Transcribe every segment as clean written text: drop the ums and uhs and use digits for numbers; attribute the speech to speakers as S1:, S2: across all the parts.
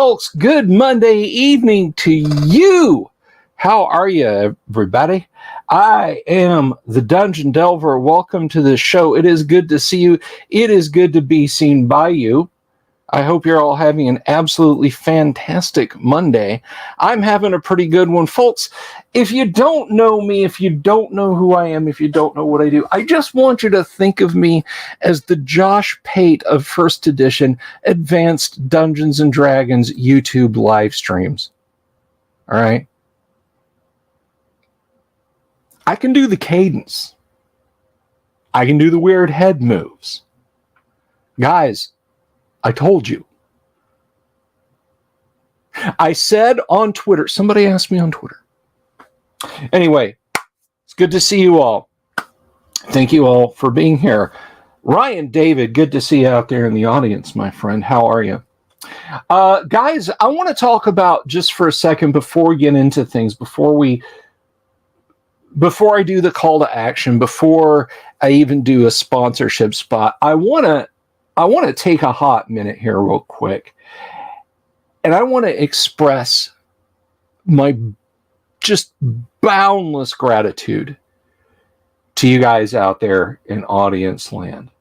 S1: folks, good Monday evening to you. How are you, everybody? I am the Dungeon Delver. Welcome to the show. It is good to see you. It is good to be seen by you. I hope you're all having an absolutely fantastic Monday. I'm having a pretty good one. Folks, if you don't know me, if you don't know who I am, if you don't know what I do, I just want you to think of me as the Josh Pate of First Edition Advanced Dungeons & Dragons YouTube live streams. All right? I can do the cadence. I can do the weird head moves. Guys, I told you. I said on Twitter, somebody asked me on Twitter. Anyway, it's good to see you all. Thank you all for being here. Ryan David, good to see you out there in the audience, my friend. How are you? Guys, I want to talk about just for a second before we get into things, before I do the call to action, before I even do a sponsorship spot, I want to take a hot minute here real quick. And I want to express my just boundless gratitude to you guys out there in audience land.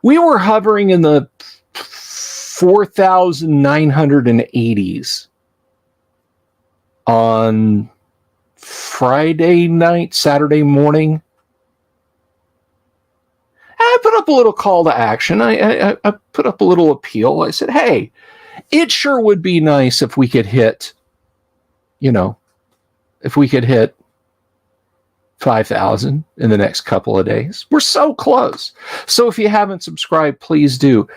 S1: We were hovering in the 4,980s on Friday night, Saturday morning. I put up a little call to action. I put up a little appeal. I said, hey, it sure would be nice if we could hit, if we could hit 5,000 in the next couple of days. We're so close. So if you haven't subscribed, please do.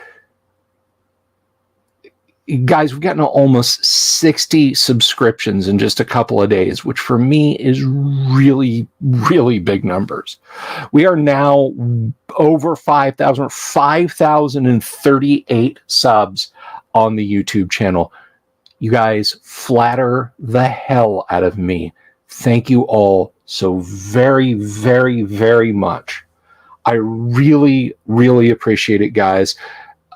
S1: Guys, we've gotten almost 60 subscriptions in just a couple of days, which for me is really, really big numbers. We are now over 5,000, 5,038 subs on the YouTube channel. You guys flatter the hell out of me. Thank you all so very, very, very much. I really, really appreciate it, guys.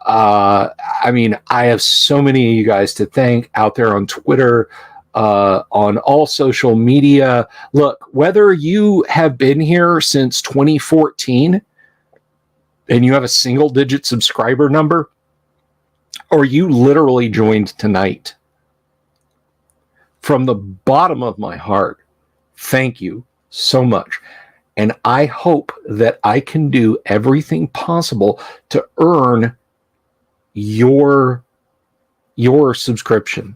S1: I have so many of you guys to thank out there on Twitter, on all social media. Look, whether you have been here since 2014 and you have a single-digit subscriber number, or you literally joined tonight, from the bottom of my heart, thank you so much. And I hope that I can do everything possible to earn your subscription.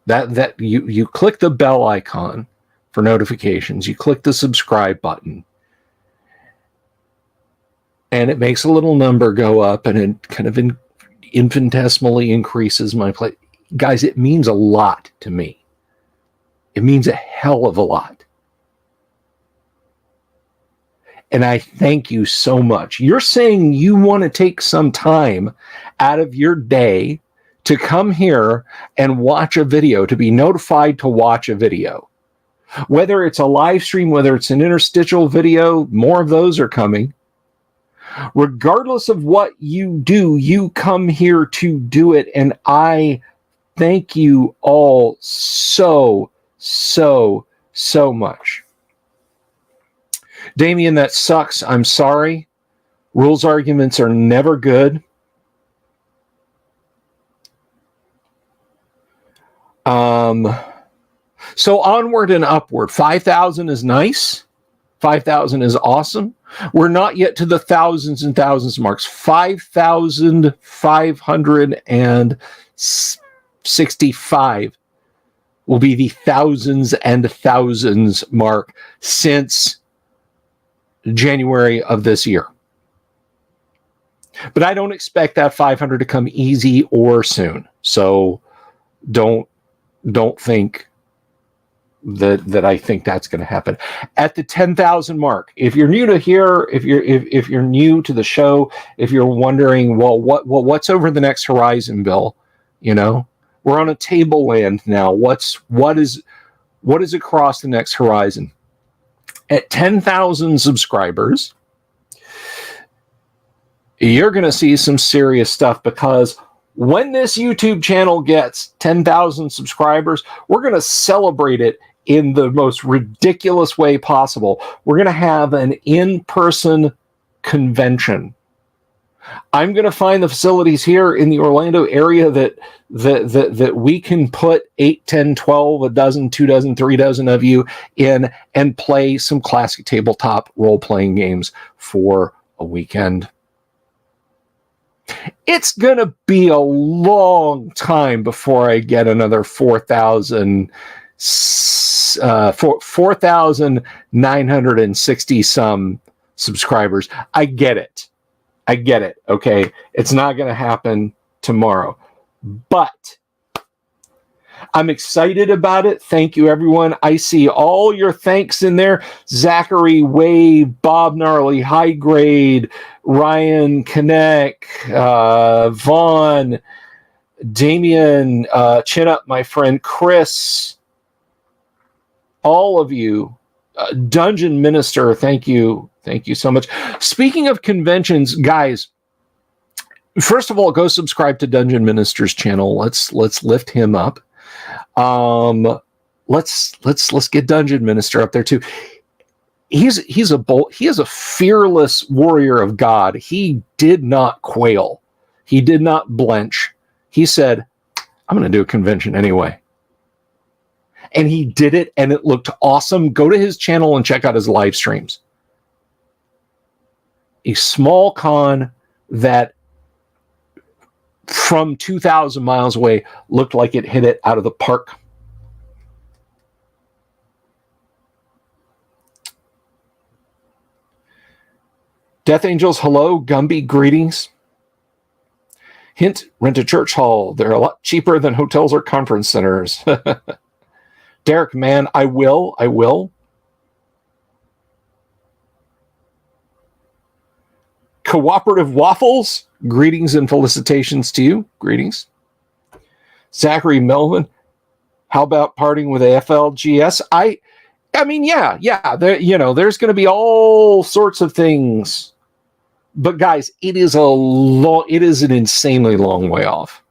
S1: That you click the bell icon for notifications, you click the subscribe button, and it makes a little number go up, and it kind of infinitesimally increases my play. Guys, it means a lot to me. It means a hell of a lot. And I thank you so much. You're saying you want to take some time out of your day to come here and watch a video, to be notified to watch a video. Whether it's a live stream, whether it's an interstitial video, more of those are coming. Regardless of what you do, you come here to do it. And I thank you all so, so, so much. Damien, that sucks. I'm sorry. Rules arguments are never good. So onward and upward. 5,000 is nice. 5,000 is awesome. We're not yet to the thousands and thousands marks. 5,565 will be the thousands and thousands mark since January of this year. But I don't expect that 500 to come easy or soon. So don't think that I think that's going to happen. At the 10,000 mark, if you're new to here, if you're new to the show, if you're wondering, what's over the next horizon, Bill? We're on a tableland now. What is across the next horizon? At 10,000 subscribers, you're going to see some serious stuff, because when this YouTube channel gets 10,000 subscribers, we're going to celebrate it in the most ridiculous way possible. We're going to have an in-person convention. I'm going to find the facilities here in the Orlando area that we can put 8, 10, 12, a dozen, 2 dozen, 3 dozen of you in and play some classic tabletop role-playing games for a weekend. It's going to be a long time before I get another 4,960 some subscribers. I get it. Okay. It's not going to happen tomorrow, but I'm excited about it. Thank you, everyone. I see all your thanks in there. Zachary, Wade, Bob Gnarly, High Grade, Ryan, Connect, Vaughn, Damien, Chin Up, my friend, Chris, all of you. Dungeon Minister, thank you. Thank you so much. Speaking of conventions, guys, first of all, go subscribe to Dungeon Minister's channel. Let's lift him up. Let's get Dungeon Minister up there too. He is a fearless warrior of God. He did not quail. He did not blench. He said, I'm going to do a convention anyway. And he did it, and it looked awesome. Go to his channel and check out his live streams. A small con that from 2,000 miles away looked like it hit it out of the park. Death Angels, hello. Gumby, greetings. Hint, rent a church hall. They're a lot cheaper than hotels or conference centers. Derek, man, I will. Cooperative Waffles, greetings and felicitations to you. Greetings. Zachary Melvin, how about parting with AFLGS? I mean, yeah. There's going to be all sorts of things, but guys, it is an insanely long way off.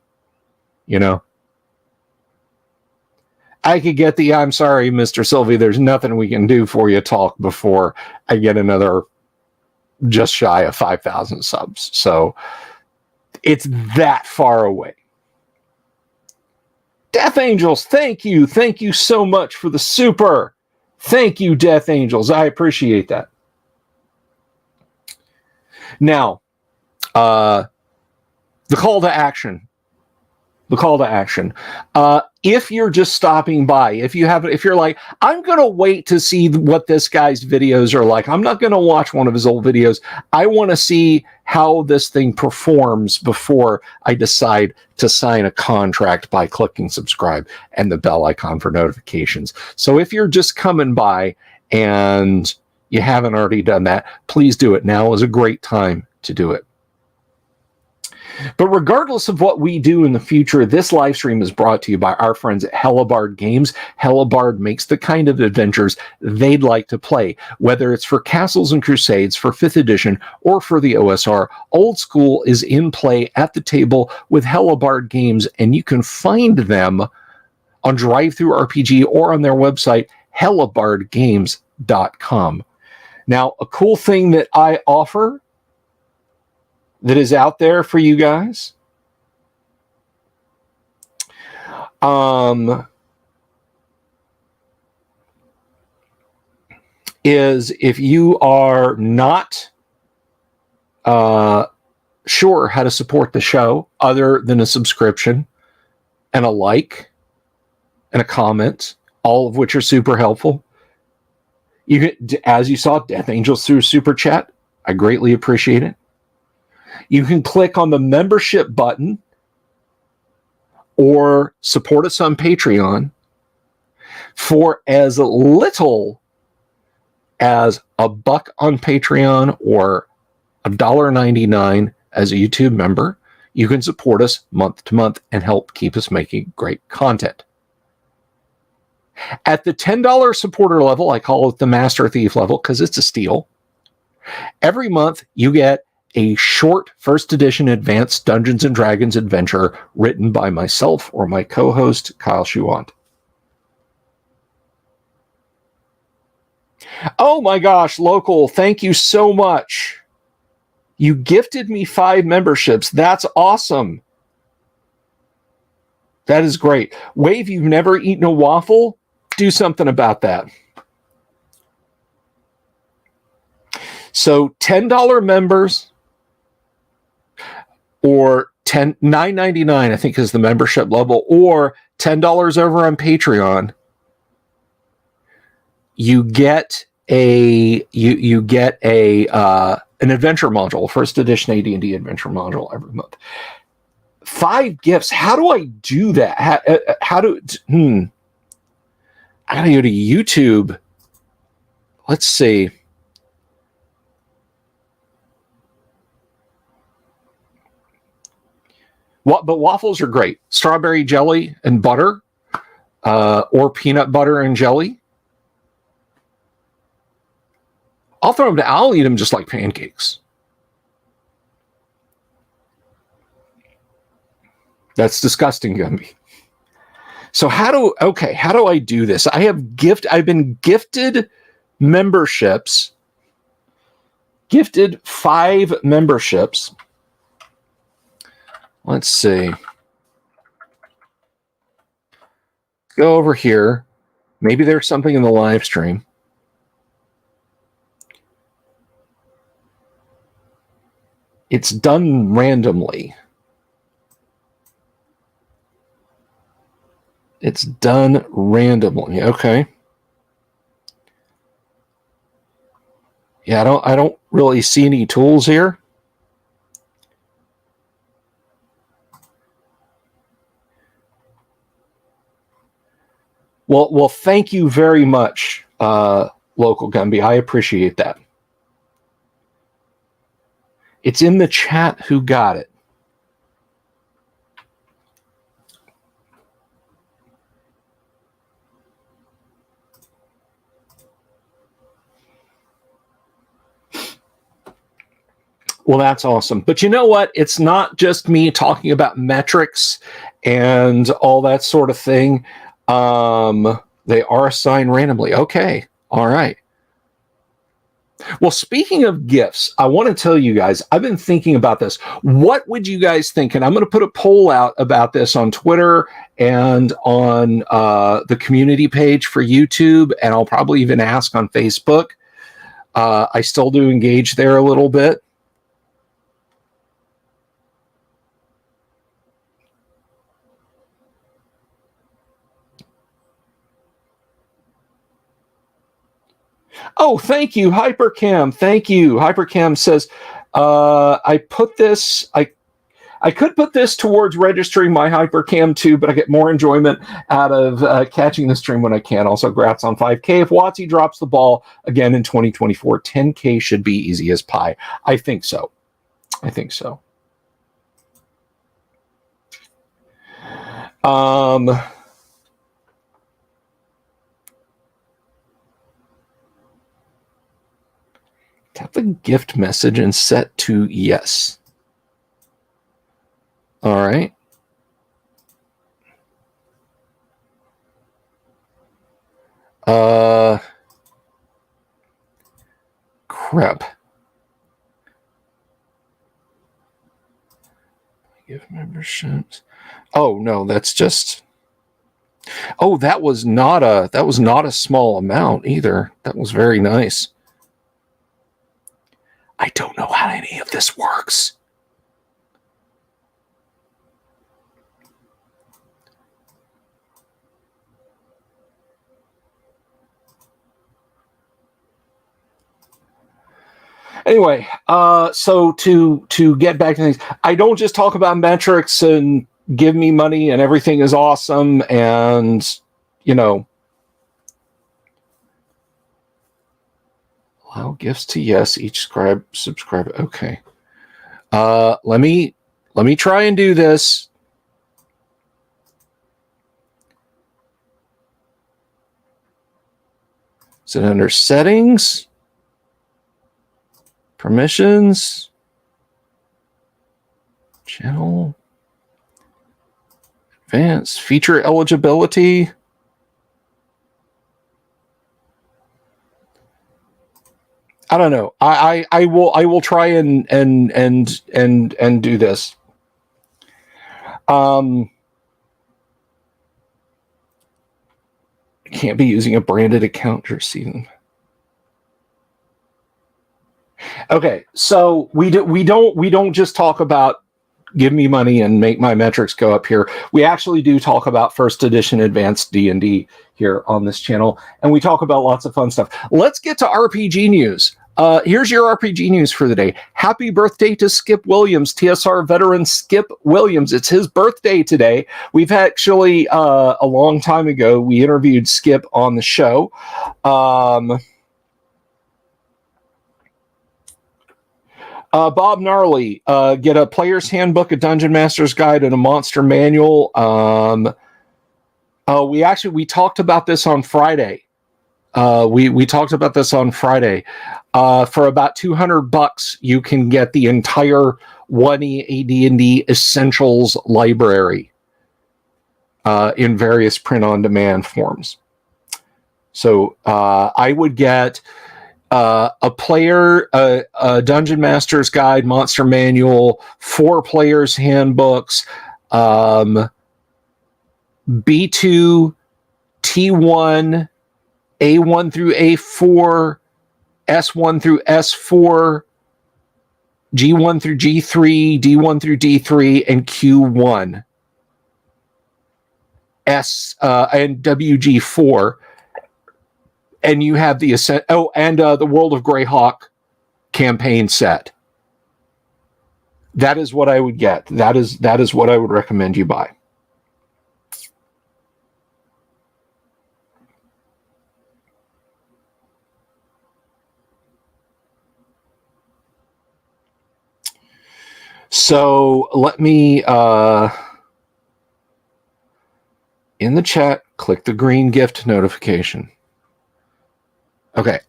S1: I could get the I'm sorry, Mr. Sylvie, there's nothing we can do for you talk before I get another just shy of 5,000 subs. So it's that far away. Death Angels, thank you. Thank you so much for the super. Thank you, Death Angels. I appreciate that. Now, the call to action. If you're just stopping by, if you're like, I'm going to wait to see what this guy's videos are like. I'm not going to watch one of his old videos. I want to see how this thing performs before I decide to sign a contract by clicking subscribe and the bell icon for notifications. So if you're just coming by and you haven't already done that, please do it. Now is a great time to do it. But regardless of what we do in the future, this live stream is brought to you by our friends at Hellebarde Games. Hellebarde makes the kind of adventures they'd like to play, whether it's for Castles and Crusades, for 5th edition, or for the OSR. Old School is in play at the table with Hellebarde Games, and you can find them on DriveThruRPG or on their website, hellebardegames.com. Now, a cool thing that I offer that is out there for you guys is if you are not sure how to support the show other than a subscription and a like and a comment, all of which are super helpful. You can, as you saw, Death Angels through Super Chat. I greatly appreciate it. You can click on the membership button or support us on Patreon for as little as $1 on Patreon or $1.99 as a YouTube member. You can support us month to month and help keep us making great content. At the $10 supporter level, I call it the Master Thief level because it's a steal. Every month you get a short first edition advanced Dungeons and Dragons adventure written by myself or my co-host, Kyle Schuant. Oh my gosh, Local, thank you so much. You gifted me 5 memberships. That's awesome. That is great. Wave, you've never eaten a waffle? Do something about that. So $10 members or $9.99, I think is the membership level, or $10 over on Patreon. You get an adventure module, first edition AD&D adventure module every month. 5 gifts. How do I do that? I gotta go to YouTube. Let's see. But waffles are great. Strawberry jelly and butter, or peanut butter and jelly. I'll throw them down. I'll eat them just like pancakes. That's disgusting, Gumby. So how do I do this? I've been gifted memberships. Gifted 5 memberships. Let's see. Go over here. Maybe there's something in the live stream. It's done randomly. It's done randomly. Okay. Yeah, I don't really see any tools here. Well, thank you very much, Local Gumby. I appreciate that. It's in the chat who got it. Well, that's awesome. But you know what? It's not just me talking about metrics and all that sort of thing. They are assigned randomly. Okay. All right. Well, speaking of gifts, I want to tell you guys, I've been thinking about this. What would you guys think? And I'm going to put a poll out about this on Twitter and on the community page for YouTube, and I'll probably even ask on Facebook. I still do engage there a little bit. Oh, thank you, Hypercam. Thank you. Hypercam says, I could put this towards registering my Hypercam too, but I get more enjoyment out of catching the stream when I can. Also, grats on 5K. If Watsy drops the ball again in 2024, 10K should be easy as pie. I think so. Tap the gift message and set to yes. All right. Crap. Gift memberships. Oh no, that's just. Oh, that was not a small amount either. That was very nice. I don't know how any of this works. Anyway, so to get back to things, I don't just talk about metrics and give me money and everything is awesome and, you know, allow gifts to yes, each subscribe. Okay. Let me try and do this. Is it under settings? Permissions? Channel. Advanced. Feature eligibility. I don't know. I will try and do this. Can't be using a branded account to receive them. Okay, so we don't just talk about give me money and make my metrics go up here. We actually do talk about first edition advanced D&D here on this channel, and we talk about lots of fun stuff. Let's get to RPG news. Here's your RPG news for the day. Happy birthday to Skip Williams, TSR veteran Skip Williams. It's his birthday today. We've actually, a long time ago, we interviewed Skip on the show. Bob Gnarly, get a player's handbook, a dungeon master's guide, and a monster manual. We talked about this on Friday. We talked about this on Friday. For about $200, you can get the entire 1E AD&D Essentials library in various print-on-demand forms. So I would get a player, a dungeon master's guide, monster manual, 4 players handbooks, B2, T1, A1 through A4, S1 through S4, G1 through G3, D1 through D3, and Q1, and WG4. And you have the the World of Greyhawk campaign set. That is what I would get. That is what I would recommend you buy. So let me in the chat click the green gift notification. Okay,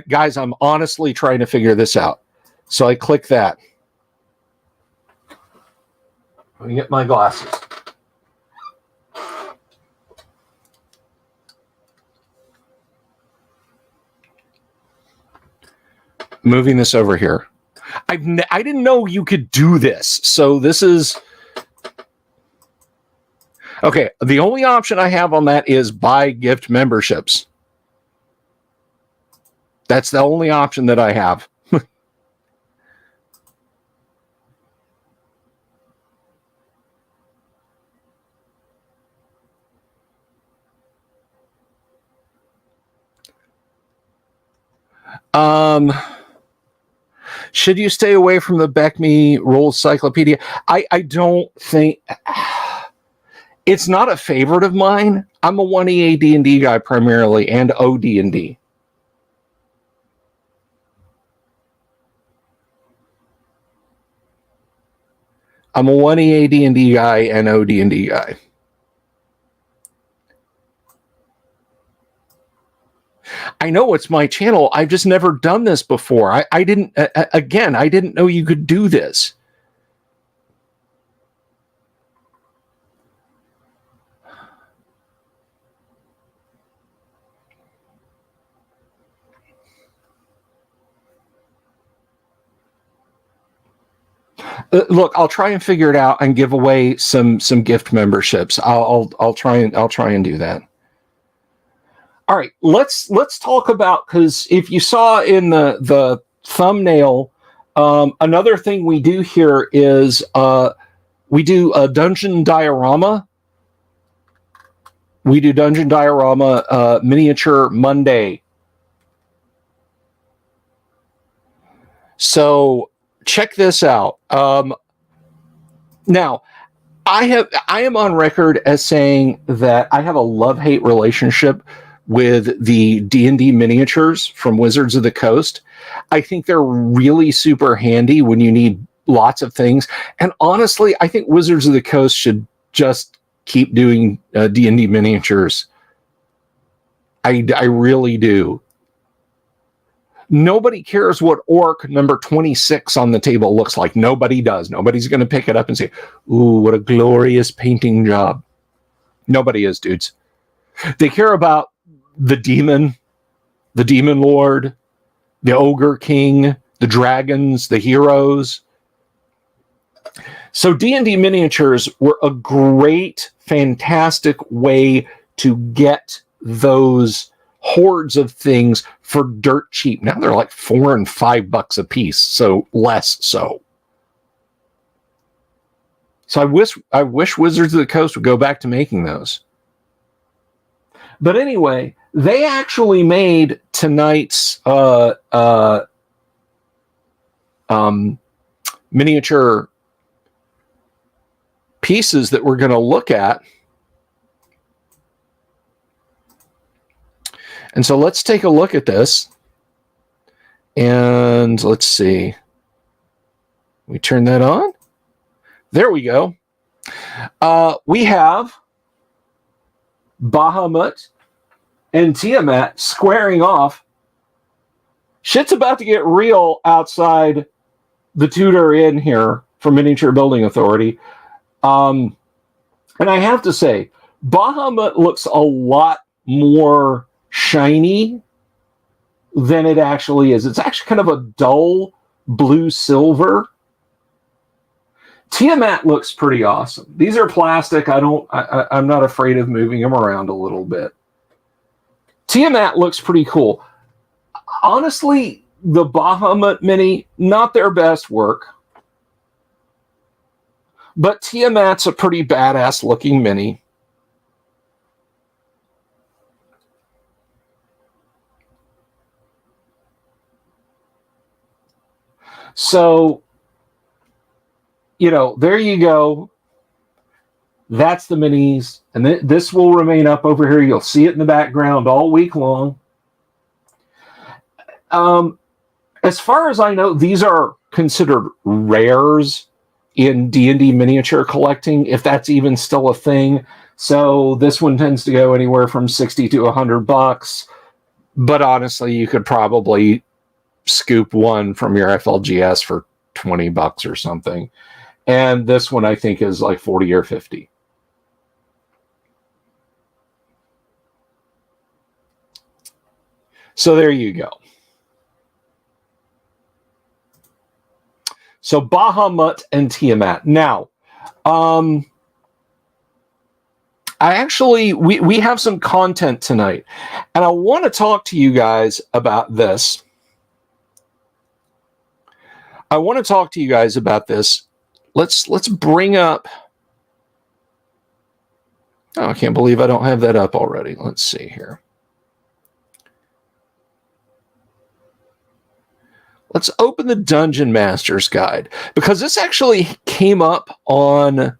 S1: guys, I'm honestly trying to figure this out. So I click that. Let me get my glasses. Moving this over here. I didn't know you could do this. So this is... Okay, the only option I have on that is buy gift memberships. That's the only option that I have. Should you stay away from the BECME Rules Cyclopedia? I don't think... It's not a favorite of mine. I'm a 1E AD&D guy primarily, and OD&D. I'm a 1E AD&D guy and OD&D guy. I know it's my channel. I've just never done this before. I didn't know you could do this. Look, I'll try and figure it out and give away some gift memberships. I'll try and do that. All right, let's talk about, because if you saw in the thumbnail, another thing we do here is we do a dungeon diorama. We do dungeon diorama miniature Monday. So check this out. Now, I am on record as saying that I have a love-hate relationship with the D&D miniatures from Wizards of the Coast. I think they're really super handy when you need lots of things. And honestly, I think Wizards of the Coast should just keep doing D&D miniatures. I really do. Nobody cares what orc number 26 on the table looks like. Nobody does. Nobody's going to pick it up and say, ooh, what a glorious painting job. Nobody is, dudes. They care about the demon lord, the ogre king, the dragons, the heroes. So D&D miniatures were a great, fantastic way to get those hordes of things for dirt cheap. Now they're like $4 and $5 a piece, so less so. So I wish Wizards of the Coast would go back to making those. But anyway, they actually made tonight's miniature pieces that we're going to look at. And so let's take a look at this. And let's see. We turn that on. There we go. We have Bahamut and Tiamat squaring off. Shit's about to get real outside the Tudor Inn here for Miniature Building Authority. And I have to say, Bahamut looks a lot more shiny than it actually is. It's actually kind of a dull blue silver. Tiamat looks pretty awesome. These are plastic. I'm not afraid of moving them around a little bit. Tiamat looks pretty cool. Honestly, the Bahamut mini, not their best work. But Tiamat's a pretty badass looking mini. So, there you go. That's the minis. And this will remain up over here. You'll see it in the background all week long. As far as I know, these are considered rares in D&D miniature collecting, if that's even still a thing. So this one tends to go anywhere from $60 to $100. But honestly, you could probably scoop one from your FLGS for $20 or something. And this one I think is like 40 or 50. So there you go. So Bahamut and Tiamat. Now, we have some content tonight, and I want to talk to you guys about this. Let's bring up. Oh, I can't believe I don't have that up already. Let's see here. Let's open the Dungeon Master's Guide, because this actually came up on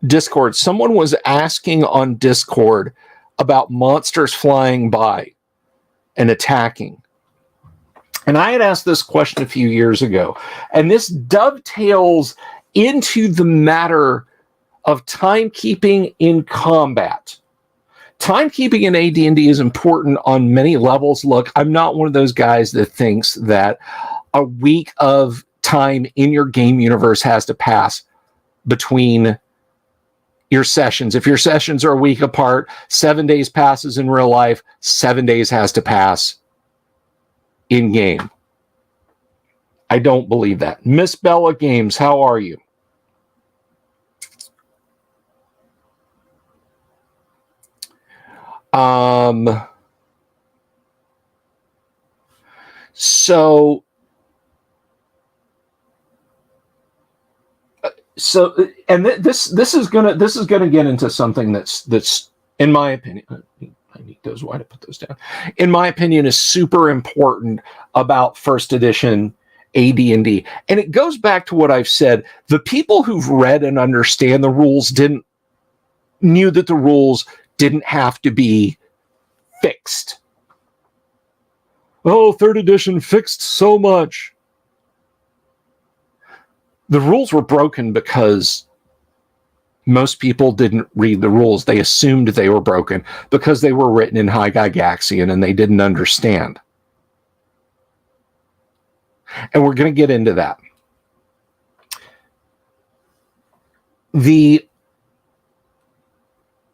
S1: Discord. Someone was asking on Discord about monsters flying by and attacking. And I had asked this question a few years ago, and this dovetails into the matter of timekeeping in combat. Timekeeping in AD&D is important on many levels. Look, I'm not one of those guys that thinks that a week of time in your game universe has to pass between your sessions. If your sessions are a week apart, 7 days passes in real life, 7 days has to pass in game. I don't believe that. Miss Bella Games, how are you? And this is gonna get into something that's in my opinion. I need those. Why to put those down? In my opinion, is super important about first edition AD&D, and it goes back to what I've said. The people who've read and understand the rules knew that the rules didn't have to be fixed. Oh, third edition fixed so much. The rules were broken because Most people didn't read the rules. They assumed they were broken because they were written in High Gygaxian and they didn't understand. And we're going to get into that. The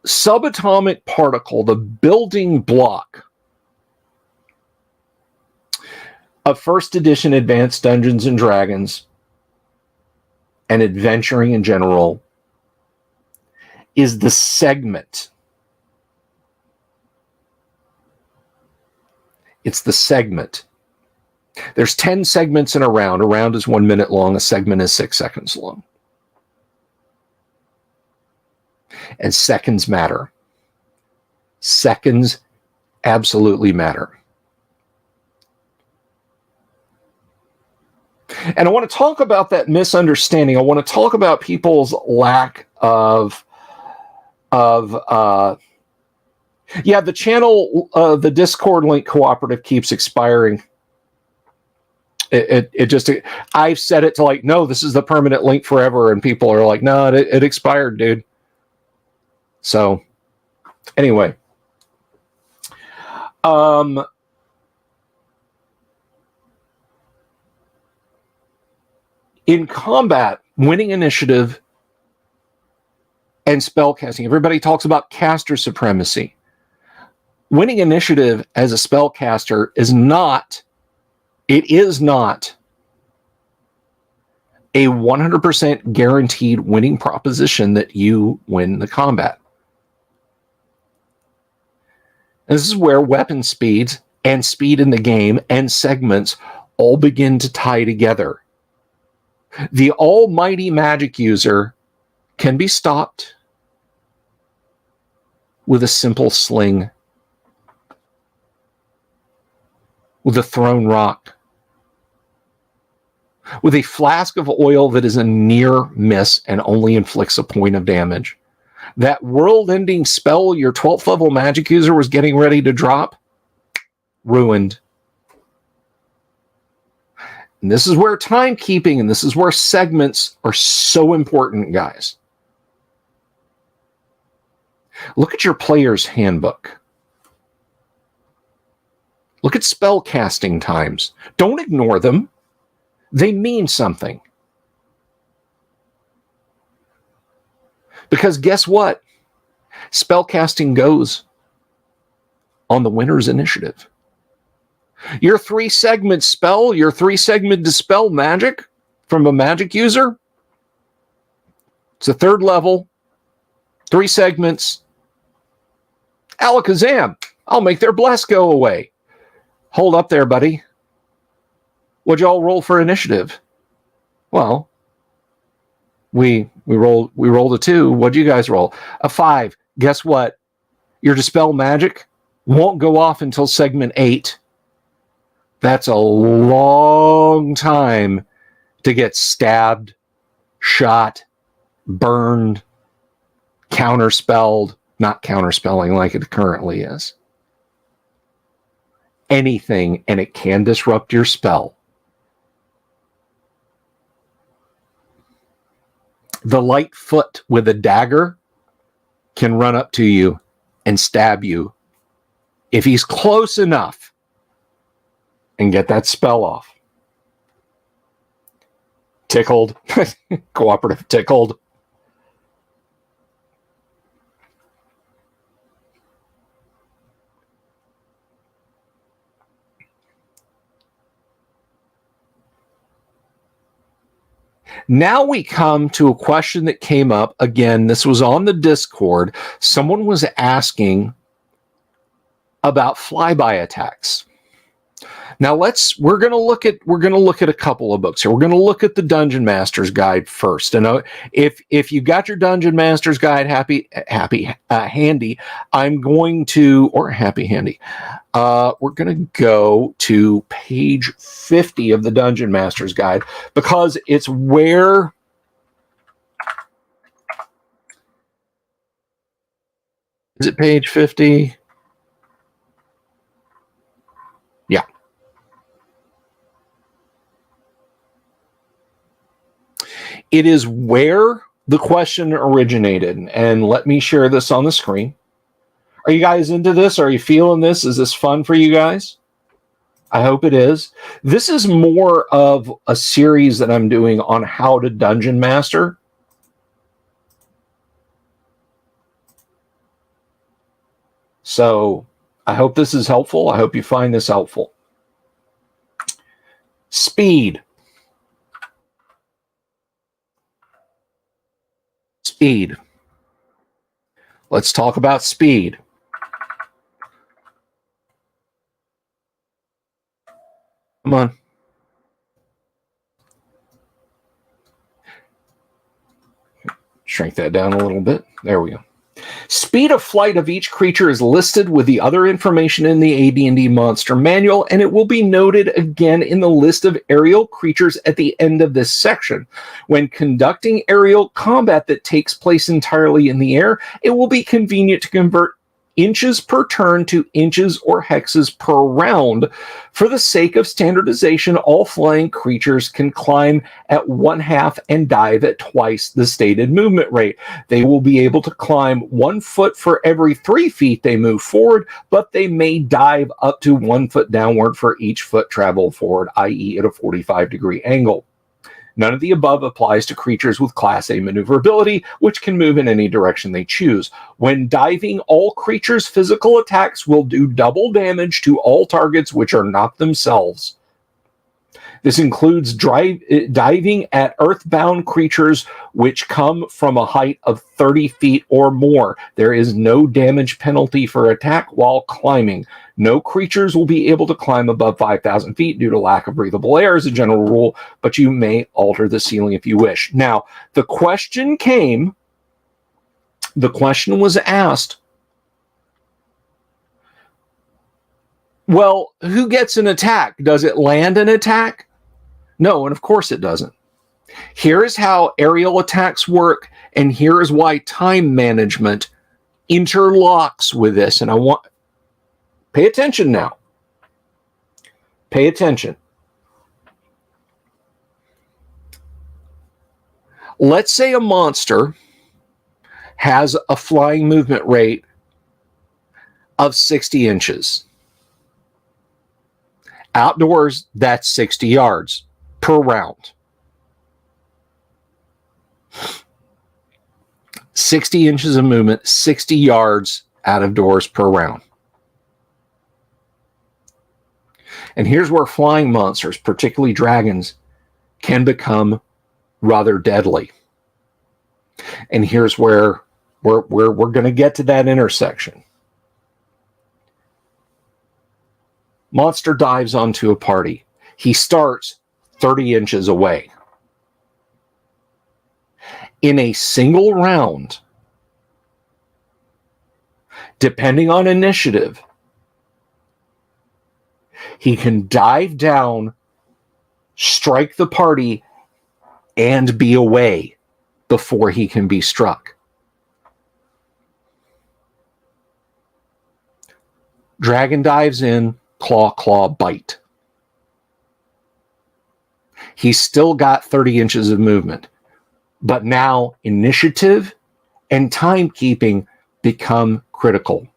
S1: subatomic particle, the building block of first edition Advanced Dungeons and Dragons and adventuring in general, is the segment. It's the segment. There's 10 segments in a round. A round is 1 minute long. A segment is 6 seconds long. And seconds matter. Seconds absolutely matter. And I want to talk about that misunderstanding. I want to talk about people's lack of the channel, the Discord link cooperative keeps expiring. It just, I've set it to like, no, this is the permanent link forever. And people are like, no, it expired, dude. So anyway, in combat, winning initiative and spellcasting, everybody talks about caster supremacy. Winning initiative as a spellcaster is not a 100% guaranteed winning proposition that you win the combat. And this is where weapon speeds and speed in the game and segments all begin to tie together. The almighty magic user can be stopped with a simple sling, with a thrown rock, with a flask of oil that is a near miss and only inflicts a point of damage. That world-ending spell your 12th level magic user was getting ready to drop, ruined. And this is where timekeeping and this is where segments are so important, guys. Look at your player's handbook. Look at spell casting times. Don't ignore them. They mean something. Because guess what? Spell casting goes on the winner's initiative. Your 3-segment spell, your 3-segment dispel magic from a magic user, it's a 3rd level, 3 segments. Alakazam, I'll make their bless go away. Hold up there, buddy. What'd y'all roll for initiative? Well, we rolled a 2. What'd you guys roll? A 5. Guess what? Your dispel magic won't go off until segment 8. That's a long time to get stabbed, shot, burned, counterspelled, not counterspelling like it currently is. Anything, and it can disrupt your spell. The light foot with a dagger can run up to you and stab you if he's close enough and get that spell off. Tickled. Cooperative tickled. Now we come to a question that came up. Again, this was on the Discord. Someone was asking about flyby attacks. Now we're going to look at a couple of books here. We're going to look at the Dungeon Master's Guide first. And if you got your Dungeon Master's Guide handy, I'm going to, or happy handy. We're going to go to page 50 of the Dungeon Master's Guide because it's where is it page 50? Yeah. It is where the question originated. And let me share this on the screen. Are you guys into this? Are you feeling this? Is this fun for you guys? I hope it is. This is more of a series that I'm doing on how to dungeon master. So I hope this is helpful. I hope you find this helpful. Speed. Speed. Let's talk about speed. Come on. Shrink that down a little bit. There we go. Speed of flight of each creature is listed with the other information in the AD&D Monster Manual, and it will be noted again in the list of aerial creatures at the end of this section. When conducting aerial combat that takes place entirely in the air, it will be convenient to convert inches per turn to inches or hexes per round. For the sake of standardization, all flying creatures can climb at 1/2 and dive at twice the stated movement rate. They will be able to climb 1 foot for every 3 feet they move forward, but they may dive up to 1 foot downward for each foot traveled forward, i.e. at a 45-degree angle. None of the above applies to creatures with Class A maneuverability, which can move in any direction they choose. When diving, all creatures' physical attacks will do double damage to all targets which are not themselves. This includes diving at earthbound creatures which come from a height of 30 feet or more. There is no damage penalty for attack while climbing. No creatures will be able to climb above 5,000 feet due to lack of breathable air as a general rule, but you may alter the ceiling if you wish. Now, the question was asked, well, who gets an attack? Does it land an attack? No, and of course it doesn't. Here is how aerial attacks work, and here is why time management interlocks with this. And I want... Pay attention now. Pay attention. Let's say a monster has a flying movement rate of 60 inches. Outdoors, that's 60 yards per round. 60 inches of movement, 60 yards out of doors per round. And here's where flying monsters, particularly dragons, can become rather deadly. And here's where we're going to get to that intersection. Monster dives onto a party. He starts 30 inches away. In a single round, depending on initiative, he can dive down, strike the party, and be away before he can be struck. Dragon dives in, claw, bite. He's still got 30 inches of movement, but now initiative and timekeeping become critical.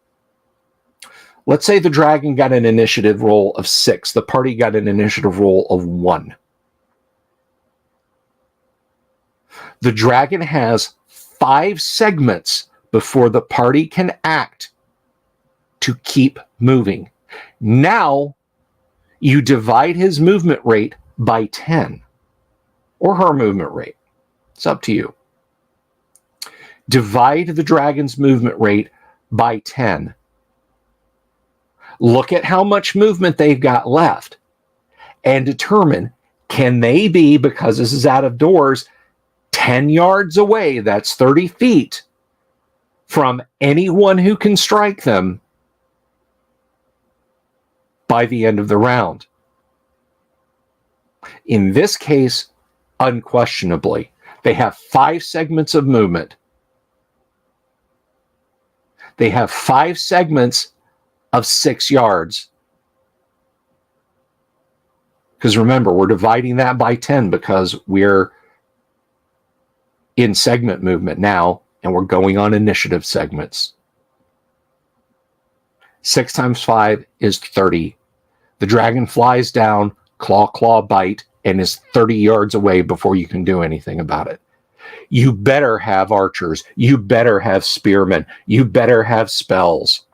S1: Let's say the dragon got an initiative roll of 6. The party got an initiative roll of 1. The dragon has 5 segments before the party can act to keep moving. Now, you divide his movement rate by 10, or her movement rate. It's up to you. Divide the dragon's movement rate by 10. Look at how much movement they've got left and determine, can they be, because this is out of doors, 10 yards away, that's 30 feet, from anyone who can strike them by the end of the round. In this case, unquestionably, they have 5 segments of movement. They have 5 segments of 6 yards. Because remember, we're dividing that by 10 because we're in segment movement now, and we're going on initiative segments. 6 times 5 is 30. The dragon flies down, claw, bite, and is 30 yards away before you can do anything about it. You better have archers. You better have spearmen. You better have spells.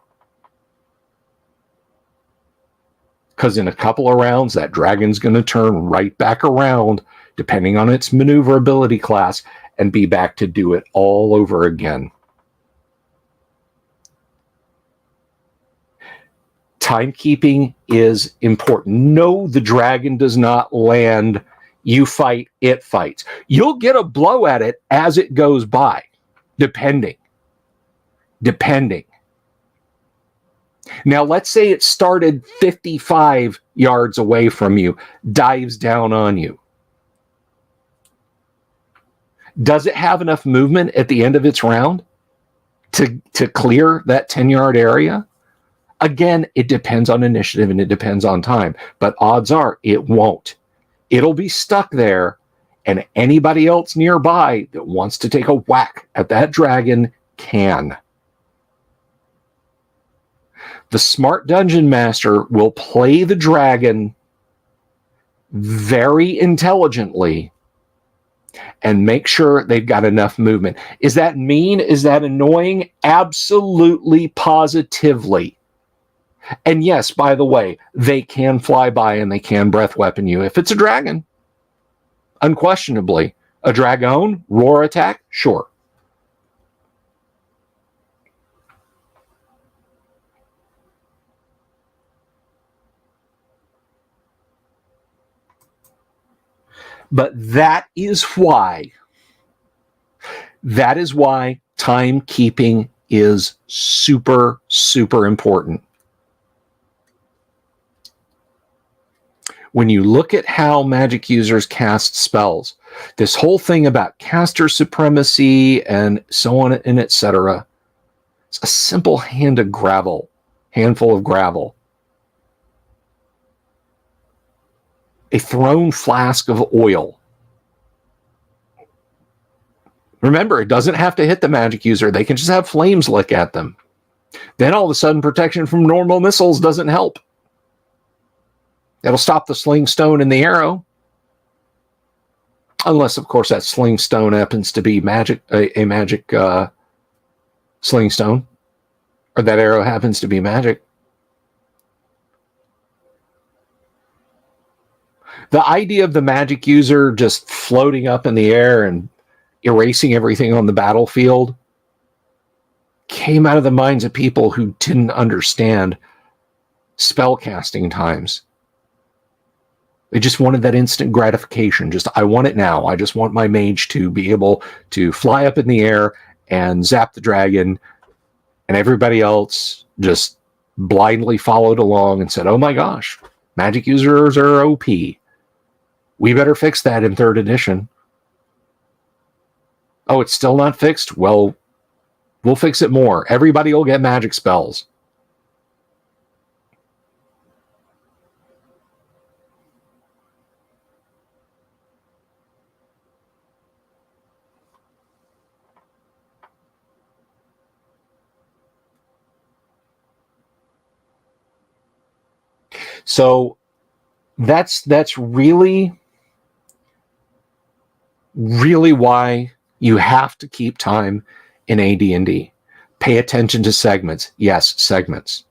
S1: Because in a couple of rounds, that dragon's going to turn right back around, depending on its maneuverability class, and be back to do it all over again. Timekeeping is important. No, the dragon does not land. You fight, it fights. You'll get a blow at it as it goes by, depending. Now, let's say it started 55 yards away from you, dives down on you. Does it have enough movement at the end of its round to clear that 10-yard area? Again, it depends on initiative and it depends on time, but odds are it won't. It'll be stuck there, and anybody else nearby that wants to take a whack at that dragon can. The smart dungeon master will play the dragon very intelligently and make sure they've got enough movement. Is that mean? Is that annoying? Absolutely, positively. And yes, by the way, they can fly by and they can breath weapon you if it's a dragon. Unquestionably. A dragon, roar attack, sure. But that is why timekeeping is super, super important. When you look at how magic users cast spells, this whole thing about caster supremacy and so on and etc., it's a simple handful of gravel. A thrown flask of oil. Remember, it doesn't have to hit the magic user. They can just have flames lick at them. Then all of a sudden, protection from normal missiles doesn't help. It'll stop the sling stone and the arrow. Unless, of course, that sling stone happens to be a magic sling stone. Or that arrow happens to be magic. The idea of the magic user just floating up in the air and erasing everything on the battlefield came out of the minds of people who didn't understand spell casting times. They just wanted that instant gratification. I want it now. I just want my mage to be able to fly up in the air and zap the dragon, and everybody else just blindly followed along and said, oh my gosh, magic users are OP. We better fix that in 3rd edition. Oh, it's still not fixed? Well, we'll fix it more. Everybody will get magic spells. So that's really why you have to keep time in AD&D. Pay attention to segments. Yes, segments.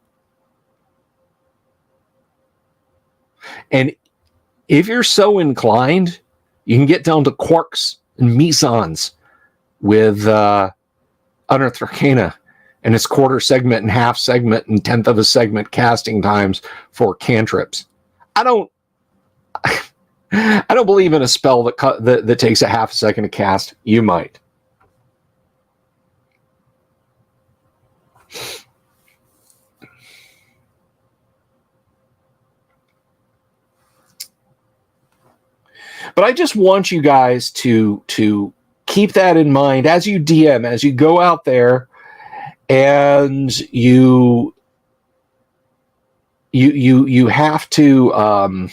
S1: And if you're so inclined, you can get down to quarks and mesons with Unearthed Arcana and its quarter segment and half segment and 10th of a segment casting times for cantrips. I don't believe in a spell that takes a half a second to cast. You might. But I just want you guys to keep that in mind as you DM, as you go out there and you have to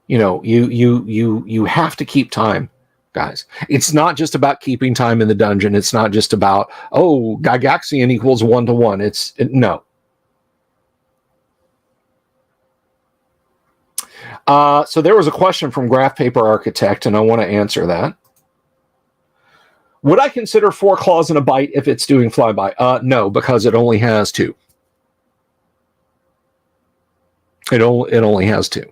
S1: You have to keep time, guys. It's not just about keeping time in the dungeon. It's not just about, oh, Gygaxian equals 1-to-1. No. So there was a question from Graph Paper Architect, and I want to answer that. Would I consider 4 claws and a bite if it's doing flyby? No, because it only has 2. It only has 2.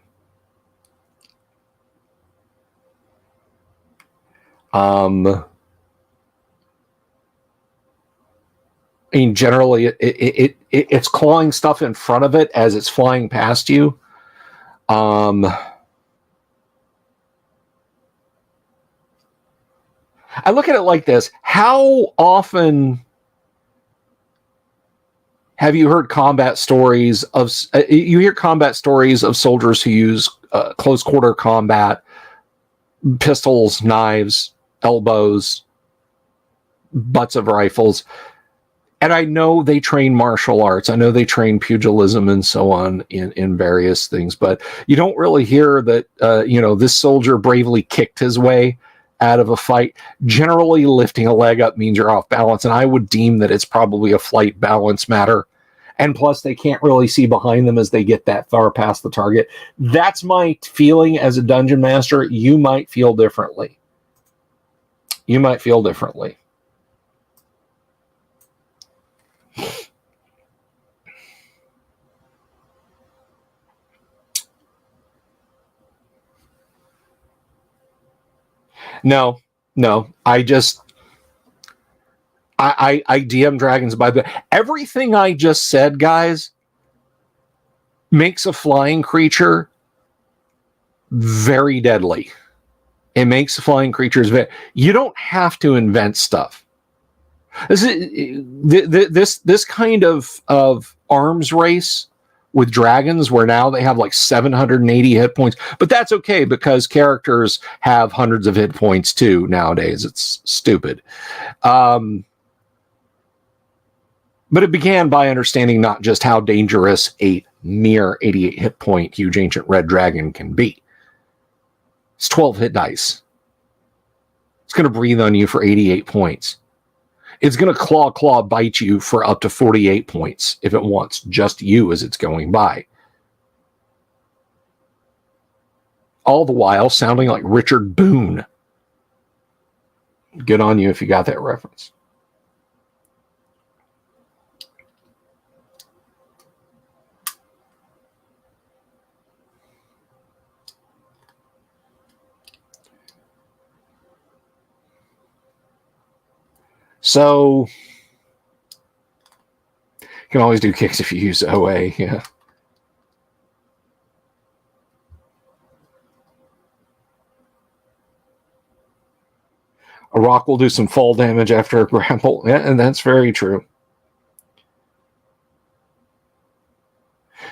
S1: I mean, generally, it's clawing stuff in front of it as it's flying past you. I look at it like this. How often have you heard combat stories of... you hear combat stories of soldiers who use close quarter combat, pistols, knives, elbows, butts of rifles. And I know they train martial arts. I know they train pugilism and so on in various things. But you don't really hear that, this soldier bravely kicked his way out of a fight. Generally, lifting a leg up means you're off balance. And I would deem that it's probably a flight balance matter. And plus, they can't really see behind them as they get that far past the target. That's my feeling as a dungeon master. You might feel differently. No. I DM dragons by the... Everything I just said, guys, makes a flying creature very deadly. It makes flying creatures... You don't have to invent stuff. This kind of arms race with dragons, where now they have like 780 hit points, but that's okay because characters have hundreds of hit points too nowadays. It's stupid. But it began by understanding not just how dangerous a mere 88 hit point huge ancient red dragon can be. It's 12 hit dice. It's going to breathe on you for 88 points. It's going to claw, bite you for up to 48 points if it wants just you as it's going by. All the while sounding like Richard Boone. Good on you if you got that reference. So, you can always do kicks if you use OA, yeah. A rock will do some fall damage after a grapple, yeah, and that's very true.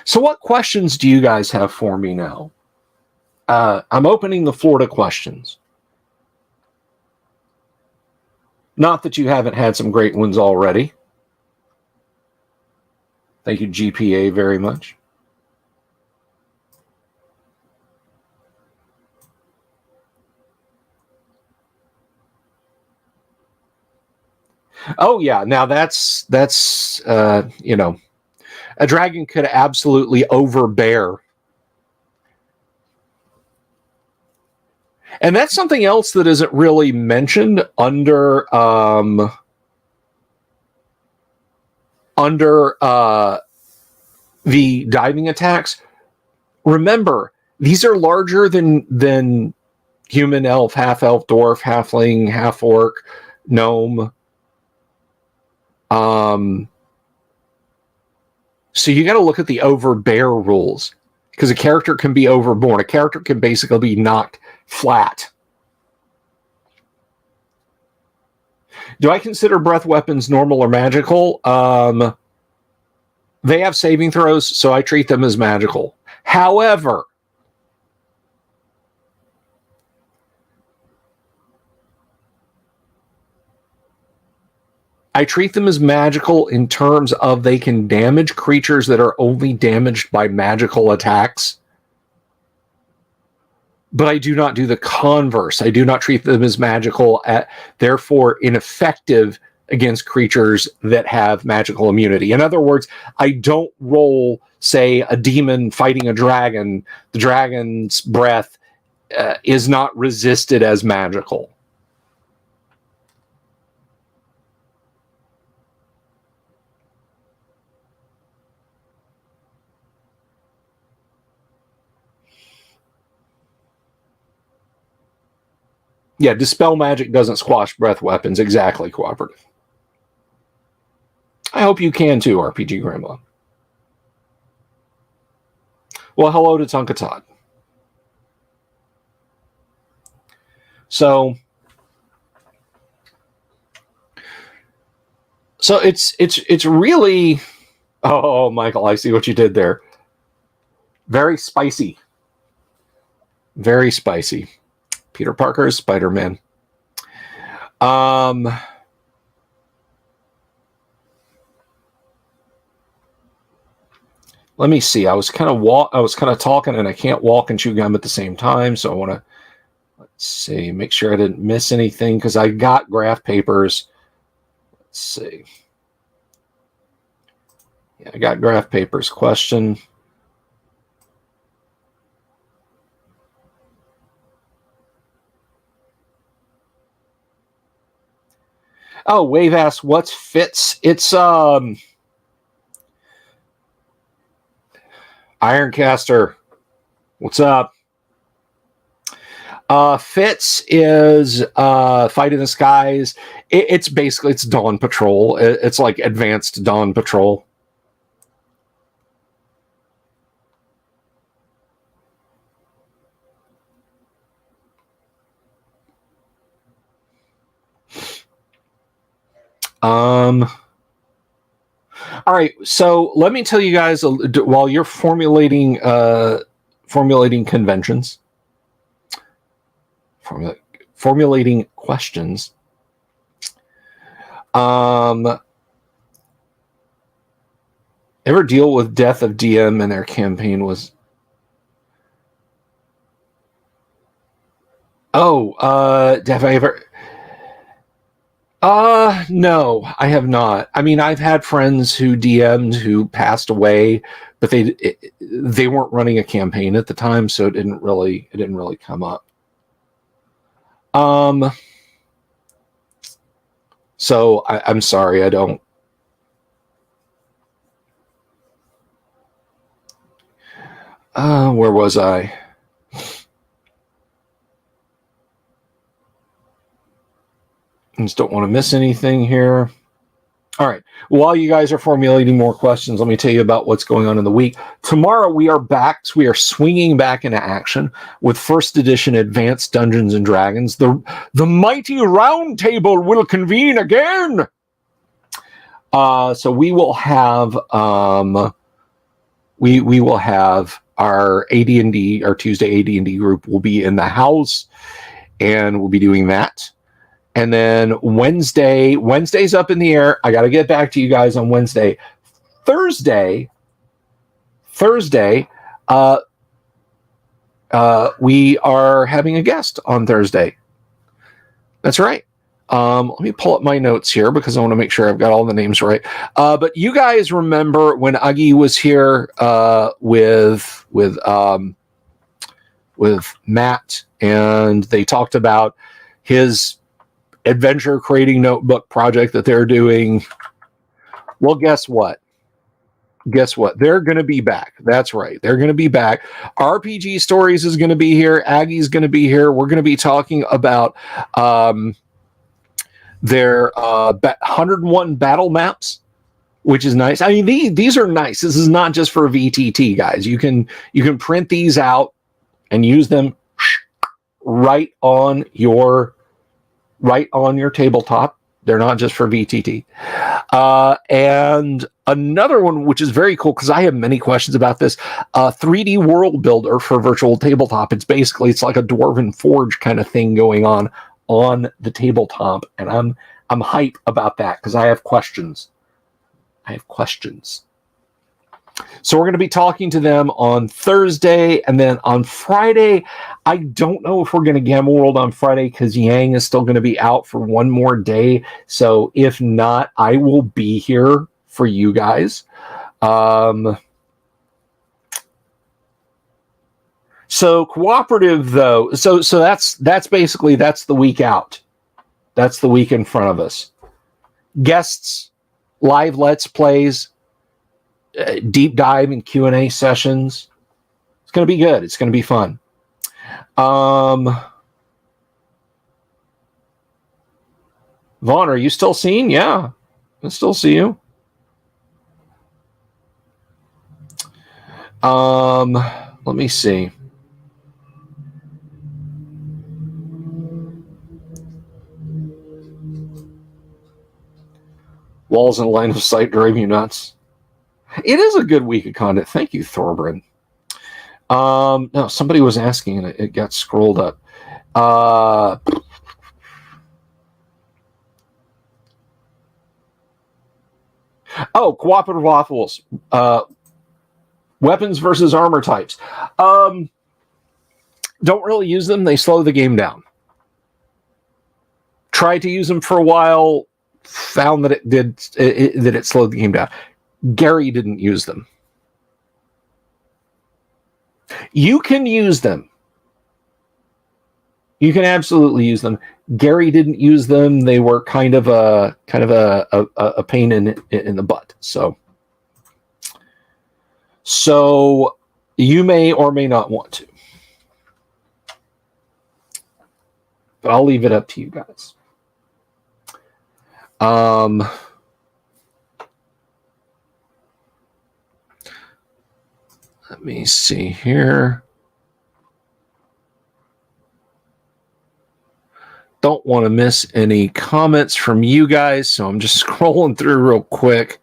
S1: So what questions do you guys have for me now? I'm opening the floor to questions. Not that you haven't had some great ones already. Thank you, GPA, very much. Oh, yeah. Now that's a dragon could absolutely overbear. And that's something else that isn't really mentioned under the diving attacks. Remember, these are larger than human, elf, half-elf, dwarf, halfling, half-orc, gnome. So you got to look at the overbear rules, because a character can be overborne. A character can basically be knocked flat. Do I consider breath weapons normal or magical? They have saving throws, so I treat them as magical. However, I treat them as magical in terms of they can damage creatures that are only damaged by magical attacks. but I do not do the converse. I do not treat them as magical, therefore ineffective against creatures that have magical immunity. In other words, I don't roll, say, a demon fighting a dragon. The dragon's breath is not resisted as magical. Yeah, dispel magic doesn't squash breath weapons. Exactly, cooperative. I hope you can too, RPG Grandma. Well, hello to Tonka Todd. So it's really, oh, Michael, I see what you did there. Very spicy. Very spicy. Peter Parker is Spider-Man. Let me see. I was kind of talking, and I can't walk and chew gum at the same time. So I want to, let's see, make sure I didn't miss anything because I got graph papers. Let's see. Yeah, I got graph papers. Question. Oh, Wave asks, what's Fitz? It's Ironcaster. What's up? Fitz is Fight in the Skies. It's basically, it's Dawn Patrol. It's like advanced Dawn Patrol. All right, so let me tell you guys while you're formulating conventions, formulating questions. Ever deal with death of DM and their campaign was? Have I ever? No, I have not. I mean, I've had friends who DM'd who passed away, but they weren't running a campaign at the time, so it didn't really come up. So I'm sorry, I don't. Where was I? I just don't want to miss anything here. All right. While you guys are formulating more questions, let me tell you about what's going on in the week. Tomorrow we are back. We are swinging back into action with first edition Advanced Dungeons and Dragons. The mighty round table will convene again. So we will have we will have our AD&D, our Tuesday AD&D group will be in the house, and we'll be doing that. And then Wednesday's up in the air. I got to get back to you guys on Wednesday. Thursday, we are having a guest on Thursday. That's right. Let me pull up my notes here because I want to make sure I've got all the names right. But you guys remember when Uggy was here with Matt, and they talked about his adventure creating notebook project that they're doing. Well, guess what? They're going to be back. That's right. They're going to be back. RPG Stories is going to be here. Aggie's going to be here. We're going to be talking about their 101 battle maps, which is nice. I mean, these are nice. This is not just for VTT, guys. You can print these out and use them right on your tabletop. They're not just for VTT. And another one, which is very cool, because I have many questions about this, 3D world builder for virtual tabletop. It's like a Dwarven Forge kind of thing going on the tabletop. And I'm hype about that because I have questions. So we're going to be talking to them on Thursday, and then on Friday, I don't know if we're going to Gamma World on Friday because Yang is still going to be out for one more day. So if not, I will be here for you guys. So cooperative though, so that's basically that's the week out. That's the week in front of us. Guests, live Let's Plays, deep dive and Q&A sessions. It's going to be good. It's going to be fun. Vaughn, are you still seen? Yeah, I still see you. Let me see. Walls in line of sight drive you nuts. It is a good week of content. Thank you, Thorbrand. No, somebody was asking and it got scrolled up. Cooperative waffles. Weapons versus armor types. Don't really use them. They slow the game down. Tried to use them for a while. Found that it slowed the game down. Gary didn't use them. You can use them. You can absolutely use them. Gary didn't use them. They were kind of a pain in the butt. So you may or may not want to. But I'll leave it up to you guys. Let me see here. Don't want to miss any comments from you guys, so I'm just scrolling through real quick.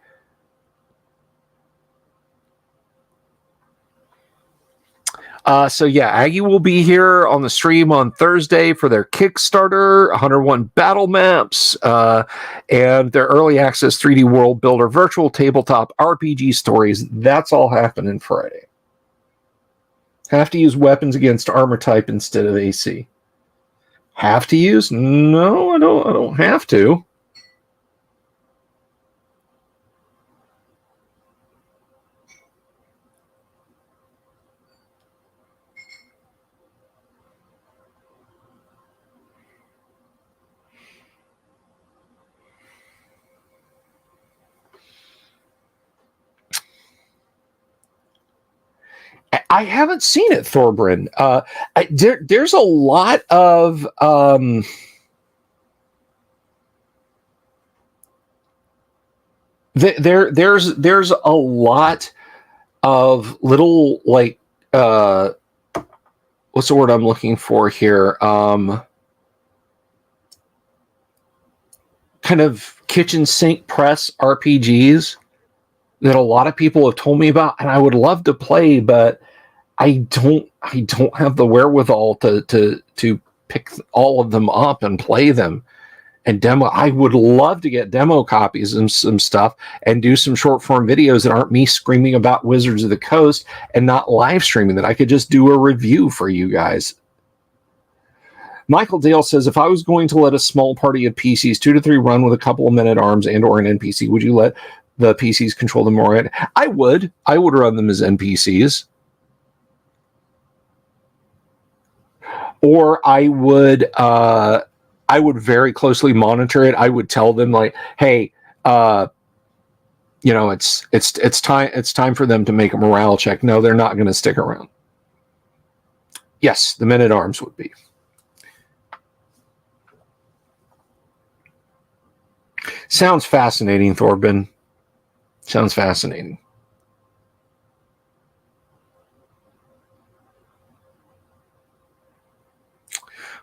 S1: Aggie will be here on the stream on Thursday for their Kickstarter, 101 battle maps, and their early access 3D world builder virtual tabletop RPG stories. That's all happening Friday. Have to use weapons against armor type instead of AC. Have to use? No, I don't have to. I haven't seen it, Thorbrand. There's a lot of there's a lot of little like what's the word I'm looking for here? Kind of kitchen sink press RPGs that a lot of people have told me about, and I would love to play, but I don't have the wherewithal to pick all of them up and play them and demo. I would love to get demo copies and some stuff and do some short form videos that aren't me screaming about Wizards of the Coast and not live streaming, that I could just do a review for you guys. Michael Dale says, if I was going to let a small party of PCs 2 to 3 run with a couple of men-at-arms and or an NPC, would you let the PCs control them more? I would run them as NPCs. Or I would very closely monitor it. I would tell them like, hey, it's time for them to make a morale check. No, they're not going to stick around. Yes, the men-at-arms would be. Sounds fascinating, Thorben. Sounds fascinating.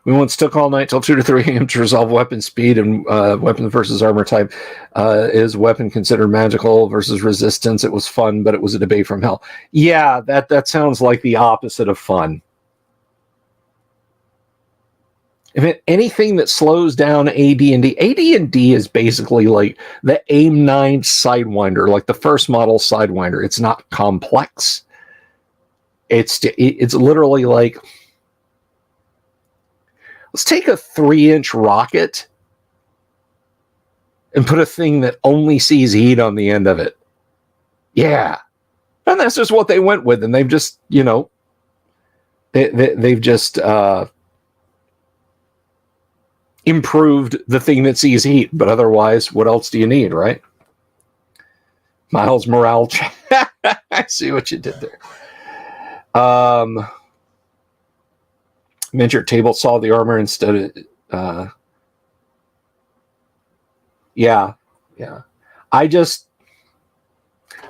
S1: We went stuck all night till 2 to 3 a.m. to resolve weapon speed and weapon versus armor type. Is weapon considered magical versus resistance? It was fun, but it was a debate from hell. Yeah, that sounds like the opposite of fun. Anything that slows down AD&D, AD&D is basically like the AIM-9 Sidewinder, like the first model Sidewinder. It's not complex. It's literally like, let's take a 3-inch rocket and put a thing that only sees heat on the end of it. Yeah. And that's just what they went with. And they've just, they've just improved the thing that sees heat. But otherwise, what else do you need, right? Miles Morale. I see what you did there. Miniature table saw the armor instead of... Yeah. I just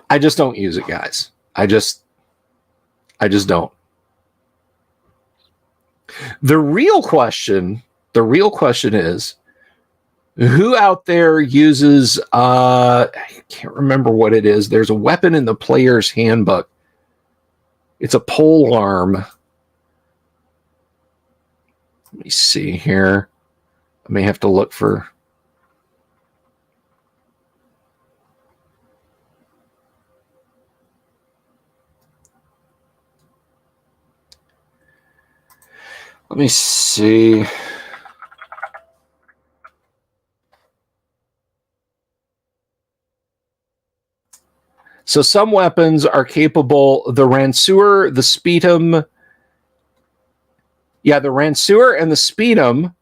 S1: don't use it, guys. I just don't. The real question is, who out there uses I can't remember what it is. There's a weapon in the player's handbook. It's a pole arm. Let me see here. I may have to look for... Let me see. So some weapons are capable, the Ranseur, the Spetum. Yeah, the Ranseur and the Spetum.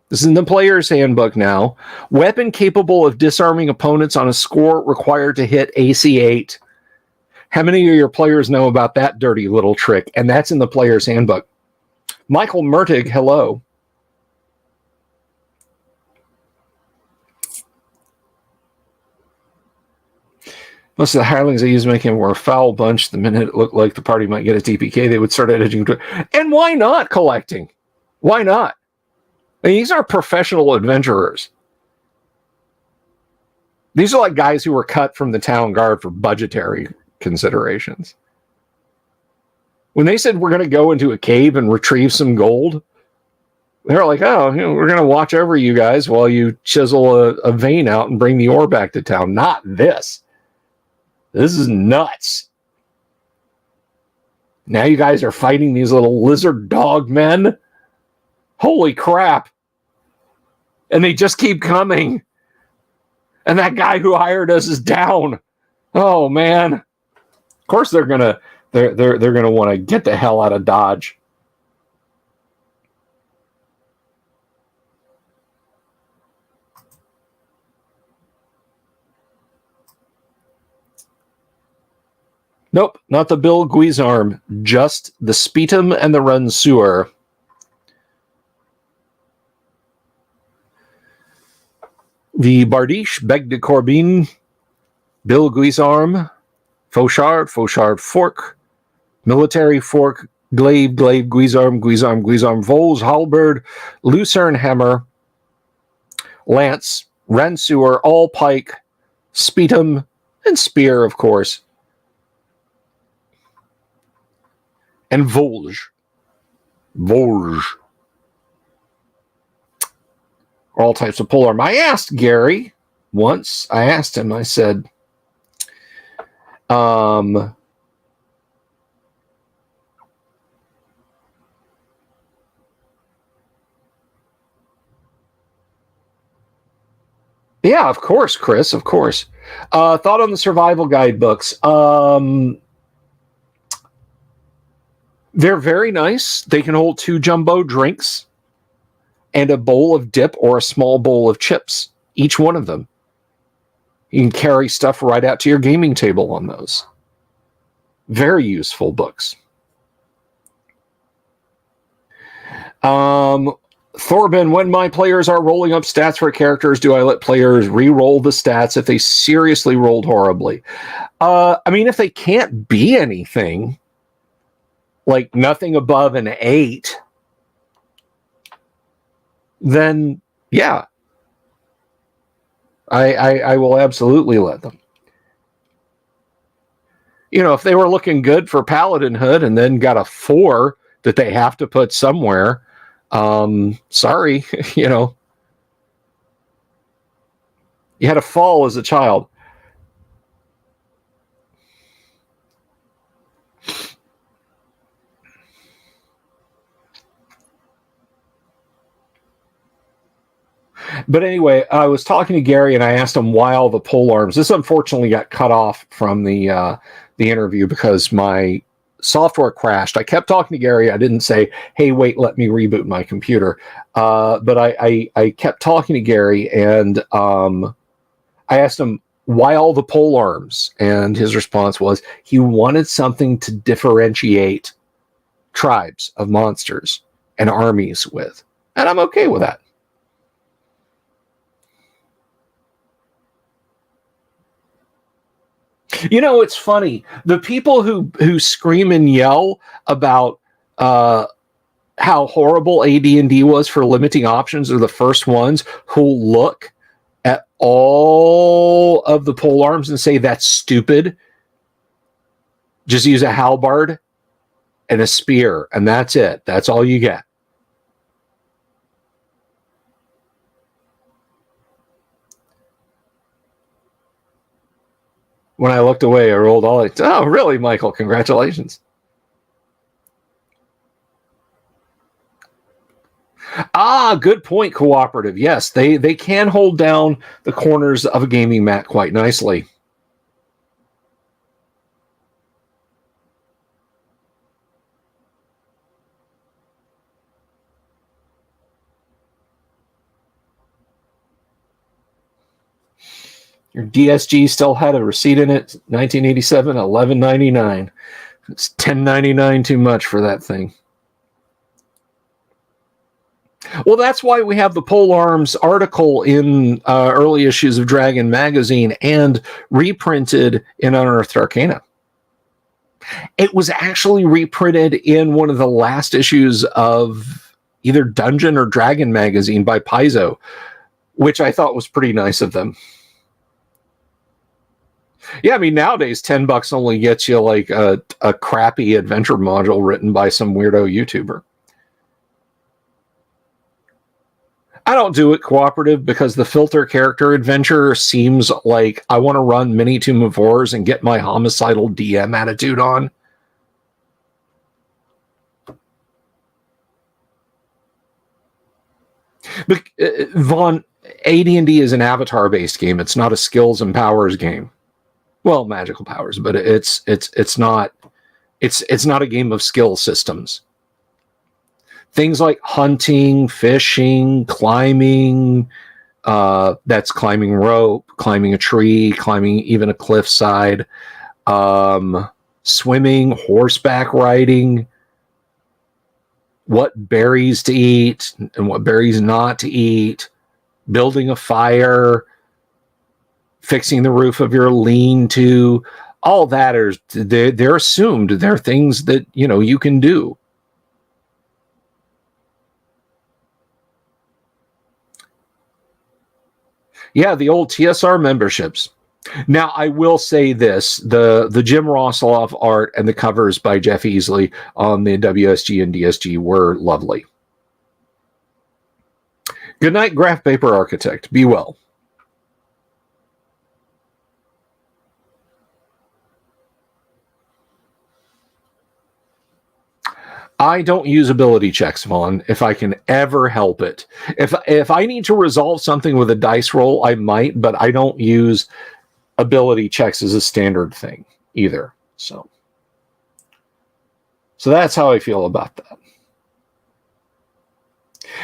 S1: This is in the player's handbook now. Weapon capable of disarming opponents on a score required to hit AC 8. How many of your players know about that dirty little trick? And that's in the player's handbook. Michael Mertig, hello. Most of the hirelings I used to make him were a foul bunch. The minute it looked like the party might get a TPK, they would start editing. And why not collecting? Why not? I mean, these are professional adventurers. These are like guys who were cut from the town guard for budgetary considerations. When they said we're going to go into a cave and retrieve some gold, they're like, oh, we're going to watch over you guys while you chisel a vein out and bring the ore back to town. Not this. This is nuts. Now you guys are fighting these little lizard dog men. Holy crap. And they just keep coming. And that guy who hired us is down. Oh, man. Of course they're going to want to get the hell out of Dodge. Nope, not the Bill Guizarm, just the Spetum and the Ranseur. The Bardiche, Bec de Corbin, Bill Guizarm, Fauchard Fork, Military Fork, Glaive, Guizarm, Vols, Halberd, Lucerne Hammer, Lance, Ranseur, All Pike, Spetum, and Spear, of course. And Volge. All types of polearm. I asked Gary once, I said, yeah, of course, Chris, of course. Thought on the survival guidebooks. They're very nice. They can hold 2 jumbo drinks and a bowl of dip or a small bowl of chips, each one of them. You can carry stuff right out to your gaming table on those. Very useful books. Thorben, when my players are rolling up stats for characters, do I let players re-roll the stats if they seriously rolled horribly? I mean, if they can't be anything, like nothing above an 8, then yeah, I will absolutely let them. You know, if they were looking good for Paladinhood and then got a 4 that they have to put somewhere, Sorry, you know, you had a fall as a child. But anyway, I was talking to Gary and I asked him why all the pole arms. This unfortunately got cut off from the interview because my software crashed. I kept talking to Gary. I didn't say, "Hey, wait, let me reboot my computer." But I kept talking to Gary and I asked him why all the pole arms, and his response was he wanted something to differentiate tribes of monsters and armies with, and I'm okay with that. You know, it's funny. The people who scream and yell about how horrible AD&D was for limiting options are the first ones who look at all of the pole arms and say that's stupid. Just use a halberd and a spear, and that's it. That's all you get. When I looked away, I rolled all like, oh, really, Michael? Congratulations. Ah, good point, cooperative. Yes, they can hold down the corners of a gaming mat quite nicely. Your DSG still had a receipt in it, 1987, $11.99. It's $10.99 too much for that thing. Well, that's why we have the Pole Arms article in early issues of Dragon magazine and reprinted in Unearthed Arcana. It was actually reprinted in one of the last issues of either Dungeon or Dragon magazine by Paizo, which I thought was pretty nice of them. Yeah, I mean, nowadays, $10 only gets you like a crappy adventure module written by some weirdo YouTuber. I don't do it cooperative because the filter character adventure seems like I want to run Mini Tomb of Horrors and get my homicidal DM attitude on. But, Vaughn, AD&D is an avatar-based game. It's not a skills and powers game. Well, magical powers, but it's not a game of skill systems. Things like hunting, fishing, climbing, that's climbing rope, climbing a tree, climbing even a cliffside, swimming, horseback riding, what berries to eat and what berries not to eat, building a fire, fixing the roof of your lean-to, all that they're assumed. They're things that, you know, you can do. Yeah, the old TSR memberships. Now, I will say this: the Jim Rosloff art and the covers by Jeff Easley on the WSG and DSG were lovely. Good night, Graph Paper Architect. Be well. I don't use ability checks, Vaughn, if I can ever help it. If I need to resolve something with a dice roll, I might, but I don't use ability checks as a standard thing either. So that's how I feel about that.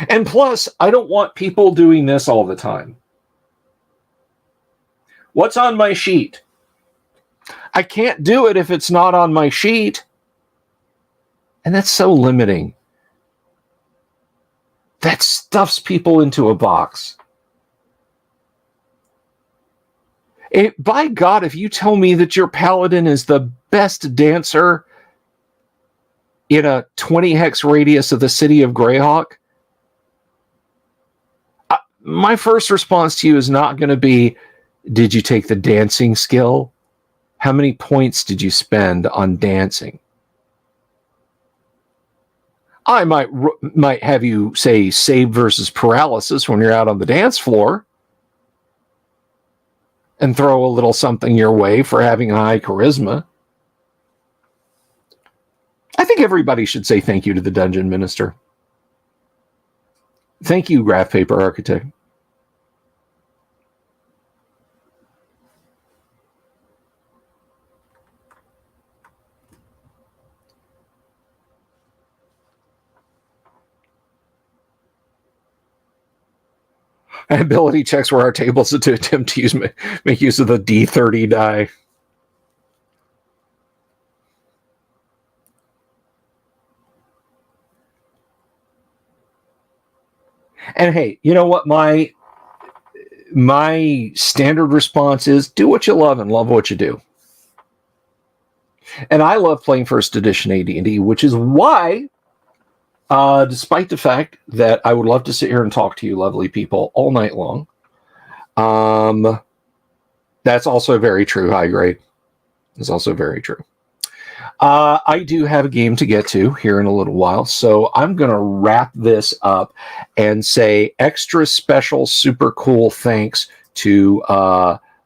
S1: And plus, I don't want people doing this all the time. What's on my sheet? I can't do it if it's not on my sheet. And that's so limiting. That stuffs people into a box. By God, if you tell me that your paladin is the best dancer in a 20 hex radius of the city of Greyhawk, my first response to you is not going to be, did you take the dancing skill? How many points did you spend on dancing? I might have you say save versus paralysis when you're out on the dance floor and throw a little something your way for having high charisma. I think everybody should say thank you to the Dungeon Minister. Thank you, Graph Paper Architect. Ability checks were our tables to attempt to make use of the D30 die. And hey, you know what? My standard response is do what you love and love what you do. And I love playing first edition AD&D, which is why, despite the fact that I would love to sit here and talk to you lovely people all night long, that's also very true. High grade is also very true. I do have a game to get to here in a little while, so I'm going to wrap this up and say extra special, super cool thanks to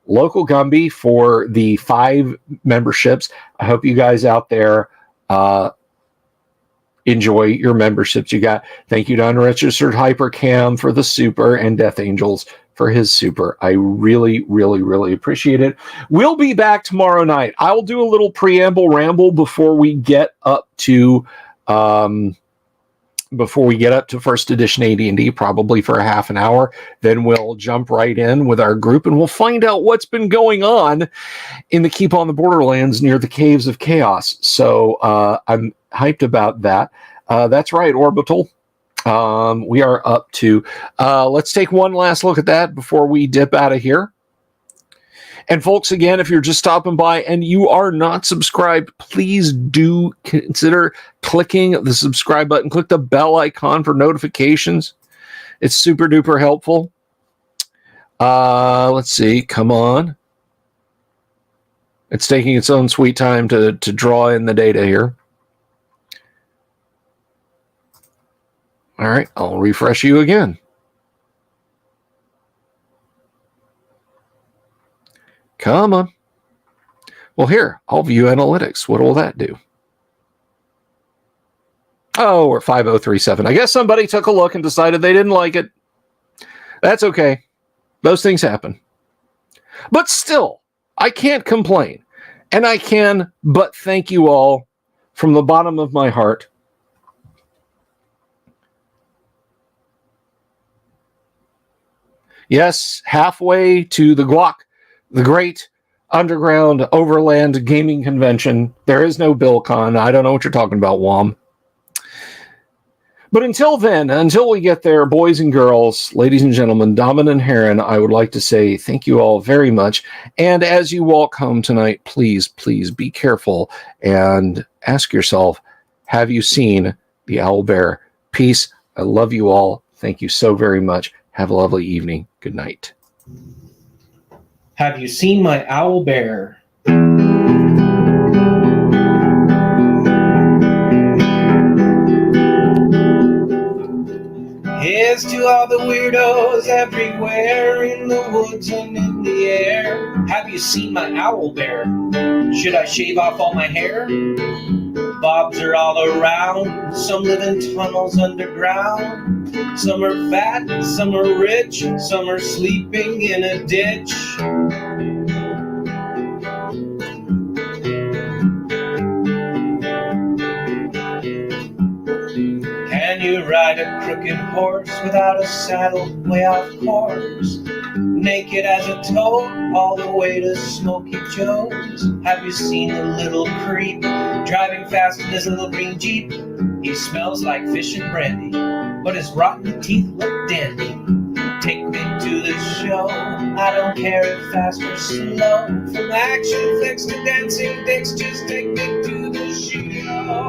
S1: Local Gumby for the 5 memberships. I hope you guys out there enjoy your memberships you got. Thank you to Unregistered Hypercam for the super and Death Angels for his super. I really, really, really appreciate it. We'll be back tomorrow night. I'll do a little preamble ramble before we get up to first edition AD&D, probably for a half an hour. Then we'll jump right in with our group and we'll find out what's been going on in the Keep on the Borderlands near the Caves of Chaos. So I'm hyped about that. That's right, Orbital. We are up to, let's take one last look at that before we dip out of here. And folks, again, if you're just stopping by and you are not subscribed, please do consider clicking the subscribe button. Click the bell icon for notifications. It's super duper helpful. Let's see. Come on. It's taking its own sweet time to draw in the data here. All right, I'll refresh you again. Come on. Well, here, I'll view analytics. What will that do? Oh, we're 5037. I guess somebody took a look and decided they didn't like it. That's okay. Those things happen. But still, I can't complain. And I can but thank you all from the bottom of my heart. Yes, halfway to the Guac, the great underground overland gaming convention. There is no BillCon. I don't know what you're talking about, Wom. But until then, until we get there, boys and girls, ladies and gentlemen, Damen and Herren, I would like to say thank you all very much. And as you walk home tonight, please, please be careful and ask yourself, have you seen the owl bear? Peace. I love you all. Thank you so very much. Have a lovely evening. Good night.
S2: Have you seen my owl bear? Here's to all the weirdos everywhere in the woods and in the air. Have you seen my owl bear? Should I shave off all my hair? Bobs are all around. Some live in tunnels underground. Some are fat, some are rich, some are sleeping in a ditch. Can you ride a crooked horse without a saddle way off course? Naked as a toad all the way to Smoky Joe's. Have you seen the little creep driving fast in his little green Jeep? He smells like fish and brandy, but his rotten teeth look dandy. Take me to the show, I don't care if fast or slow. From action flicks to dancing dicks, just take me to the show.